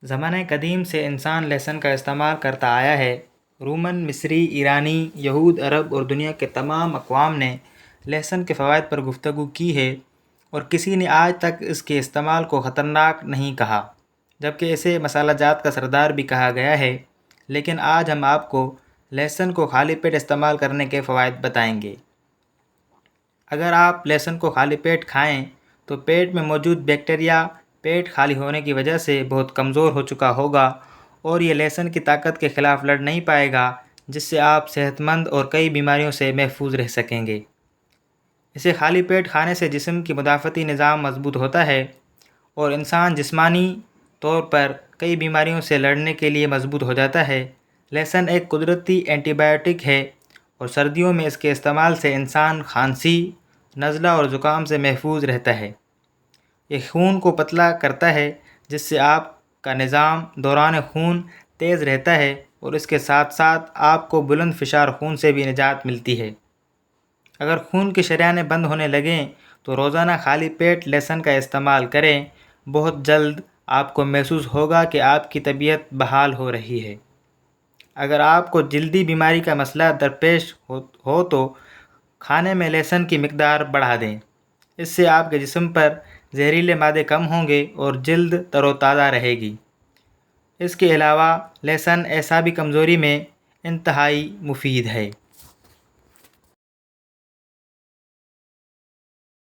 زمانہ قدیم سے انسان لہسن کا استعمال کرتا آیا ہے۔ رومن، مصری، ایرانی، یہود، عرب اور دنیا کے تمام اقوام نے لہسن کے فوائد پر گفتگو کی ہے، اور کسی نے آج تک اس کے استعمال کو خطرناک نہیں کہا، جبکہ اسے مصالحہ جات کا سردار بھی کہا گیا ہے۔ لیکن آج ہم آپ کو لہسن کو خالی پیٹ استعمال کرنے کے فوائد بتائیں گے۔ اگر آپ لہسن کو خالی پیٹ کھائیں تو پیٹ میں موجود بیکٹیریا پیٹ خالی ہونے کی وجہ سے بہت کمزور ہو چکا ہوگا، اور یہ لہسن کی طاقت کے خلاف لڑ نہیں پائے گا، جس سے آپ صحت مند اور کئی بیماریوں سے محفوظ رہ سکیں گے۔ اسے خالی پیٹ کھانے سے جسم کی مدافعتی نظام مضبوط ہوتا ہے، اور انسان جسمانی طور پر کئی بیماریوں سے لڑنے کے لیے مضبوط ہو جاتا ہے۔ لہسن ایک قدرتی اینٹی بائیوٹک ہے، اور سردیوں میں اس کے استعمال سے انسان کھانسی، نزلہ اور زکام سے محفوظ رہتا ہے۔ یہ خون کو پتلا کرتا ہے، جس سے آپ کا نظام دوران خون تیز رہتا ہے، اور اس کے ساتھ ساتھ آپ کو بلند فشار خون سے بھی نجات ملتی ہے۔ اگر خون کی شریانیں بند ہونے لگیں تو روزانہ خالی پیٹ لہسن کا استعمال کریں۔ بہت جلد آپ کو محسوس ہوگا کہ آپ کی طبیعت بحال ہو رہی ہے۔ اگر آپ کو جلدی بیماری کا مسئلہ درپیش ہو تو کھانے میں لہسن کی مقدار بڑھا دیں۔ اس سے آپ کے جسم پر زہریلے مادے کم ہوں گے اور جلد تر و تازہ رہے گی۔ اس کے علاوہ لہسن اعصابی کمزوری میں انتہائی مفید ہے۔